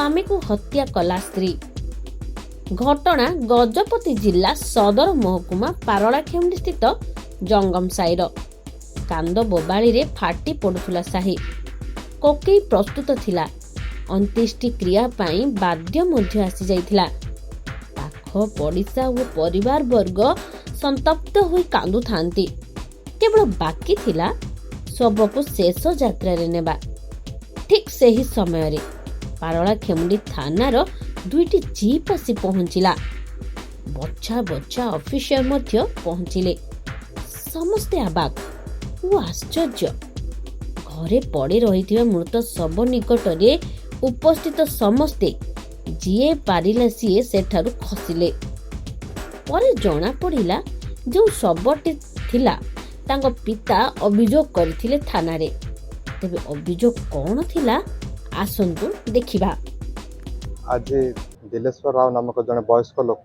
स्वामी को हत्या कला स्त्री। घटना गजपति जिला सदर महकुमा पारलाखेमुंडी स्थित जंगम साईर कांद बोबाड़ी रे फाटी पड़ुला साही कोकई प्रस्तुत थिला। अंत्येष्टि क्रिया पाई बाद्य मध्य आसी जाइथिला। पाख पड़िशा और परिवार वर्ग संतप्त होई कांदु थांती। केवल बाकी थिला शव को शेष यात्रा रे नेबा। ठीक सही समय रे पारलाखेमुंडी थानार दुईटी जीप आसी पहुंचिला। बच्चा बच्चा ऑफिसर मध्य पहुंचिले। समस्ते आबाक ओ आश्चर्य। घरे पड़े रही मृत शव निकट रे उपस्थित समस्ते जीए पारिला सीए सेठारु खसिले। परे जना पड़िला जो शवटी थिला तांको पिता अभियोग करथिले थाना रे। तेबे अभियोग कौन थिला आसंतु देखिबा। आज दिलेश्वर राव नामक जड़े वयस्क लोक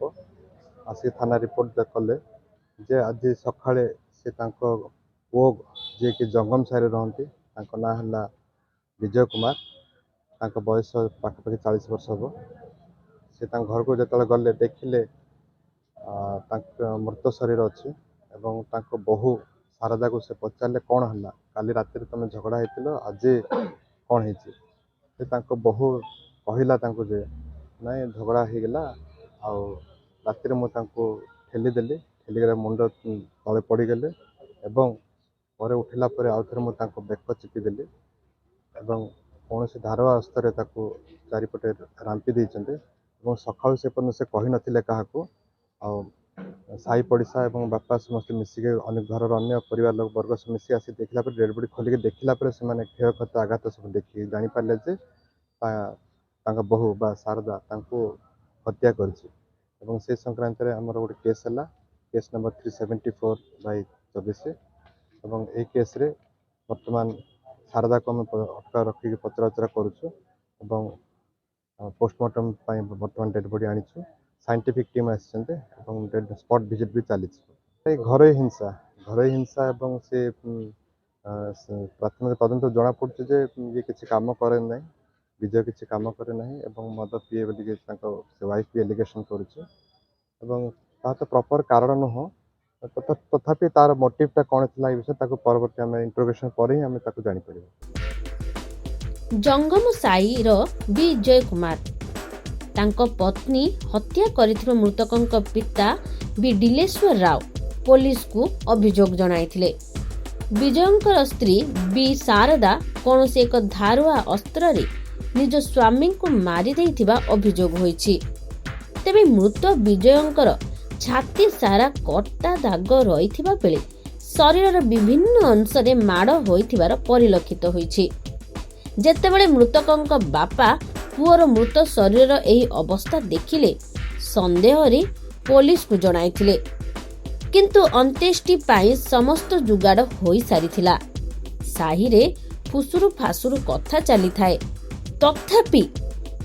आसिक थाना रिपोर्ट कले जे आज सकाळे से पुओ जे कि जंगम सारे रहती ना है विजय कुमार बयस पाखापाखि 40 वर्ष हम से घर को जो गले देखिले मृत शरीर अच्छी एवं बहु शारदा को से पचारे कौन है काली रात तुम झगड़ा होती आज कौन हो बहु कहला जे नाई झगड़ा हो गला राति मुझे ठेलीदेली ठेलिक मुंड तले पड़गले पर उठिला आउ थे मुझे बेक चिपीदेली कौन से धारवा अस्तर चारिपटे रांपी देते सका से पर्यटन से कही नथिले क्या साई पड़िशा और बापा समस्त मिसिक अनेक घर अन्य परिवार लोक वर्ग मिसिक आसी देखला डेड बॉडी खोलिक देखला से क्षय क्षत आघात सब देखिए जापारे जे बहु बा शारदा हत्या कर संक्रांत आमर गोटे केस है केस नंबर 374/24 और ये केस रे वर्तमान शारदा को आम अटका रखिक पचराउचरा करुचु पोस्टमार्टम वर्तमान डेड बॉडी आनीचु साइंटिफिक टीम आसछन्ते स्पॉट विजिट भी चली घर हिंसा एवं से प्राथमिक तदंत जना पड़े जे ये किसी काम करे ना विजय किसी काम करे ना मद पीए बोलिए वाइफ भी एलिगेशन कर तो प्रॉपर कारण नुह तथापि तार मोटिवटा कौन थी विषय परवर्ती आम इंट्रोगेशन पर ही आम जापर। जंगम साईर विजय कुमार तांको पत्नी हत्या करिथिबा मृतकंक पिता बी दिलेश्वर राव पुलिस को अभियोग जणाइथिले। विजयंकर स्त्री बी शारदा कौन से एक धारुआ अस्त्र रे निज स्वामी को मारी देइथिबा अभियोग होइछि। तेबे मृत विजयंकर छाती सारा कटा दाग रहिथिबा बेले शरीरर विभिन्न अंश रे माड़ होइथिबार परिलक्षित होइछि। जेतेबेले मृतकंक बापा पुअर मृत शरीर एही अवस्था देखिले संदेह रे पुलिस को जणाइथिले किंतु अंत्येष्टि पाई समस्त जुगाड़ होई सारिथिला। साही रे फुसुरु फासुरु कथा चली थाए तथापि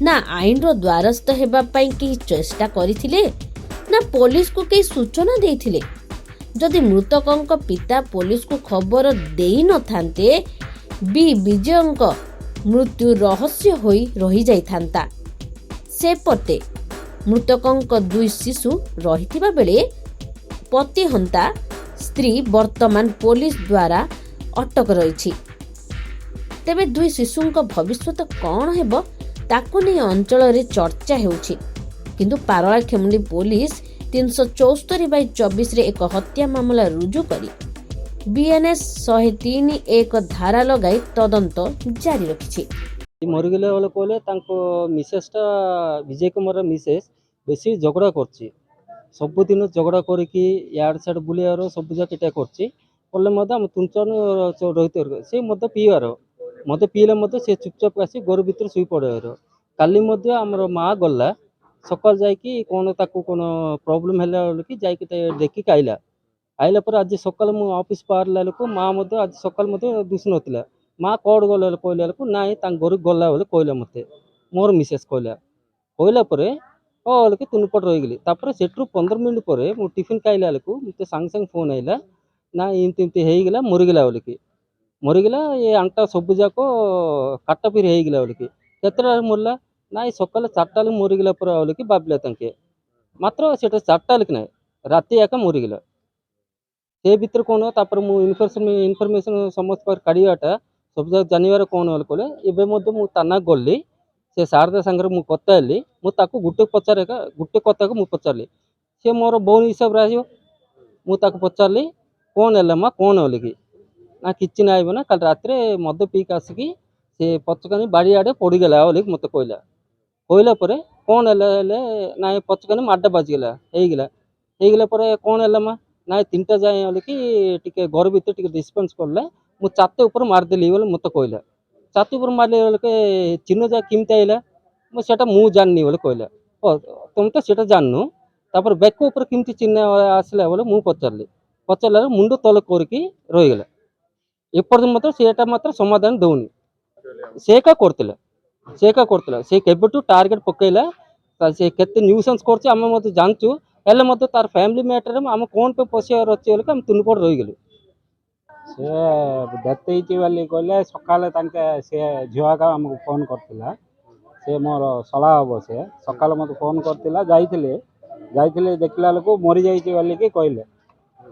ना आईन रो द्वारस्थ हेबा पाई की चेष्टा करिथिले ना पुलिस को कई सूचना देइथिले। जदि मृतकंक पिता पुलिस को खबर देई न थांते बी विजयंक मृत्यु रहस्य होई रही जाई थांता। सेपटे मृतकंक दुई शिशु रहिथिबा बेले पतिहंता स्त्री वर्तमान पुलिस द्वारा अटक रही। तेबे दुई शिशुंक भविष्यत कौन हेबो ताकु नै अंचल रे चर्चा हेउछि किंतु पारलाखेमुंडी पुलिस 374/24 रे एक हत्या मामला रुजु करी बीएनएस 103(1) धारा लगाई तदंत जारी रखिछि। मरिगले बोले कहले तांको मिसेसटा विजय कुमार मिसेस बेसी झगड़ा करछि सबुदिन झगड़ा करिकी यार साइड बुलियार सब जाटा करछि कले मत तुंचन रही से मत पीवार मत पीले मत से चुपचाप आसी घर भीतर शुई पड़े काली आमर माँ गला सकाल जाकि कौन ताकू कौन प्रोब्लेम है कि जाकि देखिक आइला आइला पर आज सकाल मु ऑफिस बाहर लोक माँ आज सकाल दिशु ना माँ कौड़ गला कहला ना घर गला बोले कहला मत मोर मिसेस कहला कहला कहल कि तुम पट रहीगली सेठू 15 मिनट पर मु टिफिन खाइला मत सांगे सांगे फोन आइला ना इमती होगला मरीगला बोलिकी मरीगला ये आंटा सब जाक काटा पिरी होगला बोलिकी केतटा मरला ନାଇଁ ସକାଳେ 4ଟା ବେଳକୁ ମରିଗଲା ପରେ ବୋଲିକି ଭାବିଲେ ତାଙ୍କେ ମାତ୍ର ସେଟା 4ଟା ବେଳକୁ ନାହିଁ ରାତି ଏକା ମରିଗଲା ସେ ଭିତରେ କ'ଣ ତାପରେ ମୁଁ ଇନଫର୍ମେସନ୍ ସମସ୍ତ ପାଖରେ କାଢ଼ିବାଟା ସବୁ ଯାକ ଜାଣିବାର କ'ଣ ହେଲେ କହିଲେ ଏବେ ମଧ୍ୟ ମୁଁ ଥାନା ଗଲି ସେ ସାରଦା ସାଙ୍ଗରେ ମୁଁ କଥା ହେଲି ମୁଁ ତାକୁ ଗୋଟେ କଥାକୁ ମୁଁ ପଚାରିଲି ସେ ମୋର ଭଉଣୀ ହିସାବରେ ଆସିବ ମୁଁ ତାକୁ ପଚାରିଲି କ'ଣ ହେଲା ମା କ'ଣ ହେଲେ କି ନା କିଛି ନାହିଁ ନା କାଲି ରାତିରେ ମଦ ପିଇକି ଆସିକି ସେ ପଛକାନି ବାଡ଼ି ଆଡ଼େ ପଡ଼ିଗଲା ବୋଲିକି ମୋତେ କହିଲା ପରେ କ'ଣ ହେଲେ ନାଇଁ ପଛକାନି ମାଡ଼ ବାଜିଗଲା ହେଇଗଲା ପରେ କ'ଣ ହେଲା ମା ନାଇଁ 3ଟା ଯାଏଁ ବୋଲିକି ଟିକେ ଘର ଭିତରେ ଟିକେ ଡିସ୍ପେନ୍ସ କଲେ ମୁଁ ଛାତ ଉପରେ ମାରିଦେଲି ବୋଲି ମୋତେ କହିଲା ଛାତ ଉପରେ ମାରିଲେ ବୋଲିକି ଚିହ୍ନ ଯାକ କେମିତି ଆଇଲା ମୁଁ ସେଟା ମୁଁ ଜାଣିନି ବୋଲି କହିଲା ତୁମେ ତ ସେଟା ଜାଣିନୁ ତାପରେ ବେକ ଉପରେ କେମିତି ଚିହ୍ନ ଆସିଲା ବୋଲି ମୁଁ ପଚାରିଲା ମୁଣ୍ଡ ତଳେ କରିକି ରହିଗଲା ଏପର୍ଯ୍ୟନ୍ତ ମାତ୍ର ସେଟା ମାତ୍ର ସମାଧାନ ଦେଉନି ସେ ଏକା କରିଥିଲା ସେ କେବେଠୁ ଟାର୍ଗେଟ ପକେଇଲା ସେ କେତେ ନ୍ୟୁସେନ୍ସ କରୁଛି ଆମେ ମଧ୍ୟ ଜାଣିଛୁ ହେଲେ ମଧ୍ୟ ତାର ଫ୍ୟାମିଲି ମ୍ୟାଟରରେ ଆମେ କ'ଣ ପାଇଁ ପଶିବାର ଅଛି ବୋଲି ଆମେ ତୁନପଡ଼ ରହିଗଲୁ ସେ ଡେଥ୍ ହେଇଛି ବୋଲି କହିଲେ ସକାଳେ ତାଙ୍କେ ସେ ଝିଅ ଆକା ଆମକୁ ଫୋନ୍ କରିଥିଲା ସେ ମୋର ଶଳା ହେବ ସେ ସକାଳେ ମୋତେ ଫୋନ୍ କରିଥିଲା ଯାଇଥିଲେ ଦେଖିଲା ବେଳକୁ ମରିଯାଇଛି ବୋଲିକି କହିଲେ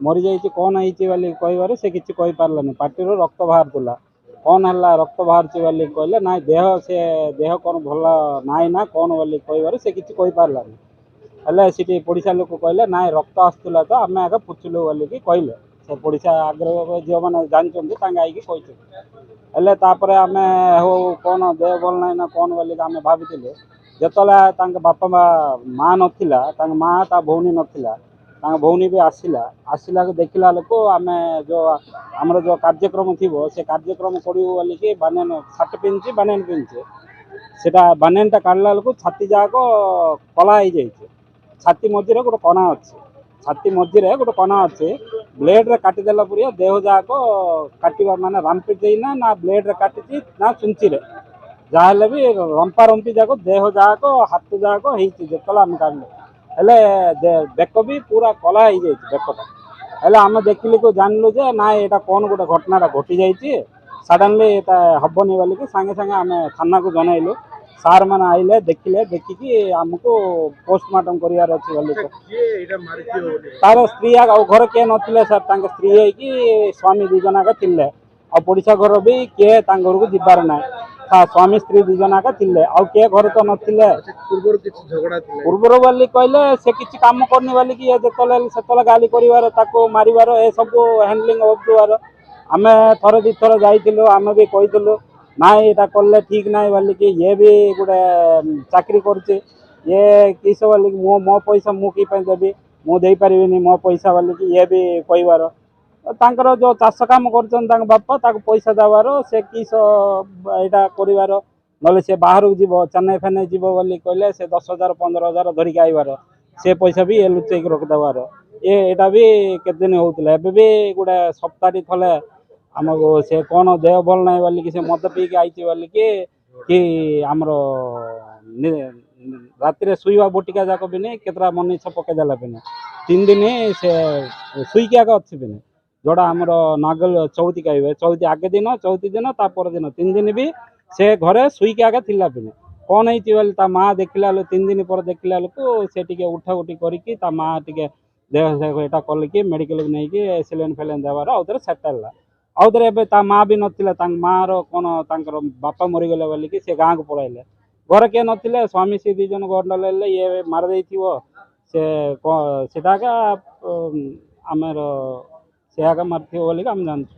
ମରିଯାଇଛି କ'ଣ ହେଇଛି ବୋଲି କହିବାରୁ ସେ କିଛି କହିପାରିଲାନି ପାଟିରୁ ରକ୍ତ ବାହାରୁଥିଲା କ'ଣ ହେଲା ରକ୍ତ ବାହାରୁଛି ବୋଲି କହିଲେ ନାଇଁ ଦେହ କ'ଣ ଭଲ ନାହିଁ ନା କ'ଣ ବୋଲି କହିବାରୁ ସେ କିଛି କହିପାରିଲାନି ହେଲେ ସେଠି ପଡ଼ିଶା ଲୋକ କହିଲେ ନାଇଁ ରକ୍ତ ଆସୁଥିଲା ତ ଆମେ ଆଗ ପୁଛିଲୁ ବୋଲିକି କହିଲେ ସେ ପଡ଼ିଶା ଆଗ୍ରହ ଝିଅମାନେ ଜାଣିଛନ୍ତି ତାଙ୍କେ ଆଇକି କହିଛନ୍ତି ହେଲେ ତାପରେ ଆମେ ହଉ କ'ଣ ଦେହ ଭଲ ନାହିଁ ନା କ'ଣ ବୋଲିକି ଆମେ ଭାବିଥିଲୁ ଯେତେବେଳେ ତାଙ୍କ ବାପା ମା ନଥିଲା ତାଙ୍କ ମା ତା ଭଉଣୀ ନଥିଲା ତାଙ୍କ ଭଉଣୀ ବି ଆସିଲା ଦେଖିଲା ଲୋକ ଆମେ ଆମର ଯେଉଁ କାର୍ଯ୍ୟକ୍ରମ ଥିବ ସେ କାର୍ଯ୍ୟକ୍ରମ କରିବୁ ବୋଲିକି ସାର୍ଟ ପିନ୍ଧିଛି ସେଟା ବାନିଆନଟା କାଢ଼ିଲା ବେଳକୁ ଛାତି ଯାକ କଳା ହେଇଯାଇଛି ଛାତି ମଝିରେ ଗୋଟେ କଣା ଅଛି ବ୍ଲେଡ୍ରେ କାଟିଦେଲା ପରିଆ ଦେହ ଯାକ କାଟିବା ମାନେ ରାମ୍ପି ଦେଇନା ନା ବ୍ଲେଡ୍ରେ କାଟିଛି ନା ଚୁଞ୍ଚିରେ ଯାହାହେଲେ ବି ରମ୍ପି ଯାକ ଦେହ ଯାକ ହାତ ଯାକ ହେଇଛି ଯେତେବେଳେ ଆମେ କାଢ଼ିଲେ ହେଲେ ବେକ ବି ପୁରା କଳା ହେଇଯାଇଛି ବେକଟା ହେଲେ ଆମେ ଦେଖିଲୁ ଜାଣିଲୁ ଯେ ନାଇଁ ଏଇଟା କ'ଣ ଗୋଟେ ଘଟଣାଟା ଘଟିଯାଇଛି ସଡନ୍ଲି ଏଇଟା ହବନି ବୋଲିକି ସାଙ୍ଗେ ସାଙ୍ଗେ ଆମେ ଥାନାକୁ ଜଣାଇଲୁ ସାର୍ ମାନେ ଆଇଲେ ଦେଖିକି ଆମକୁ ପୋଷ୍ଟମର୍ଟମ୍ କରିବାର ଅଛି ବୋଲି ତାର ସ୍ତ୍ରୀ ଆଉ ଘରେ କିଏ ନଥିଲେ ସାର୍ ତାଙ୍କ ସ୍ତ୍ରୀ ହେଇକି ସ୍ୱାମୀ 2 ଜଣ ଆକା ଥିଲେ ଆଉ ପଡ଼ିଶା ଘର ବି କିଏ ତାଙ୍କ ଘରକୁ ଯିବାର ନାହିଁ ସ୍ୱାମୀ ସ୍ତ୍ରୀ 2 ଜଣ ଆକା ଥିଲେ ଆଉ କିଏ ଘରେ ତ ନଥିଲେ ପୂର୍ବରୁ ବୋଲି କହିଲେ ସେ କିଛି କାମ କରିନି ବୋଲିକି ଯେତେବେଳେ ସେତେବେଳେ ଗାଳି କରିବାର ତାକୁ ମାରିବାର ଏସବୁ ହ୍ୟାଣ୍ଡଲିଂ ହେଉଥିବାର ଆମେ ଥରେ 2 ଥର ଯାଇଥିଲୁ ଆମେ ବି କହିଥିଲୁ ନାଇଁ ଏଇଟା କଲେ ଠିକ୍ ନାହିଁ ବୋଲିକି ଇଏ ବି ଗୋଟେ ଚାକିରି କରୁଛି ଇଏ କିସ ବୋଲିକି ମୋ ପଇସା ମୁଁ କି ପାଇଁ ଦେବି ମୁଁ ଦେଇପାରିବିନି ମୋ ପଇସା ବୋଲିକି ଇଏ ବି କହିବାର ତାଙ୍କର ଯେଉଁ ଚାଷ କାମ କରୁଛନ୍ତି ତାଙ୍କ ବାପା ତାକୁ ପଇସା ଦେବାର ସେ କିସ ଏଇଟା କରିବାର ନହେଲେ ସେ ବାହାରକୁ ଯିବ ଚେନ୍ନାଇ ଫେନ୍ନାଇ ଯିବ ବୋଲି କହିଲେ ସେ 10,000 15,000 ଧରିକି ଆଇବାର ସେ ପଇସା ବି ଲୁଚେଇକି ରଖିଦେବାର ଏଇଟା ବି କେତେ ଦିନ ହେଉଥିଲା ଏବେ ବି ଗୋଟେ ସପ୍ତାହଟି ଥଲେ ଆମକୁ ସେ କ'ଣ ଦେହ ଭଲ ନାହିଁ ବୋଲିକି ସେ ମଦ ପିଇକି ଆଇଛି ବୋଲିକି କି ଆମର ରାତିରେ ଶୋଇବା ବଟିକା ଯାକ ବି ନେଇ କେତେଟା ମନଇଚ୍ଛ ପକେଇଦେଲା ବି ନେଇ 3 ଦିନ ସେ ଶୋଇକି ଆଗ ଅଛି ବି ନେଇ ଯୋଉଟା ଆମର ନାଗଲ ଚଉତି କହିବେ ଚଉତି ଆଗେ ଦିନ ଚଉତି ଦିନ ତା ପରଦିନ 3 ଦିନ ବି ସେ ଘରେ ଶୋଇକି ଆଗ ଥିଲା ବି ନେଇ କ'ଣ ହେଇଛି ବୋଲି ତା ମା ଦେଖିଲା ବେଳକୁ 3 ଦିନ ପରେ ଦେଖିଲା ବେଳକୁ ସେ ଟିକେ ଉଠାଉଠି କରିକି ତା ମା ଟିକେ ଦେହ ଏଇଟା କଲିକି ମେଡ଼ିକାଲକୁ ନେଇକି ସେଲେନ୍ ଦେବାର ଆଉଥରେ ସେଟ୍ ହେଲା ଆଉଥରେ ଏବେ ତା ମା ବି ନଥିଲା ତାଙ୍କ ମାଆର କ'ଣ ତାଙ୍କର ବାପା ମରିଗଲେ ବୋଲିକି ସେ ଗାଁକୁ ପଳାଇଲେ ଘରେ କିଏ ନଥିଲେ ସ୍ୱାମୀ ସ୍ତ୍ରୀ 2 ଜଣ ଗଣ୍ଡଗୋଳ ହେଲେ ଇଏ ମାରିଦେଇଥିବ ସେ ସେଟା ଆକା ଆମର ସେ ଆକା ମାରିଥିବ ବୋଲିକି ଆମେ ଜାଣିଛୁ।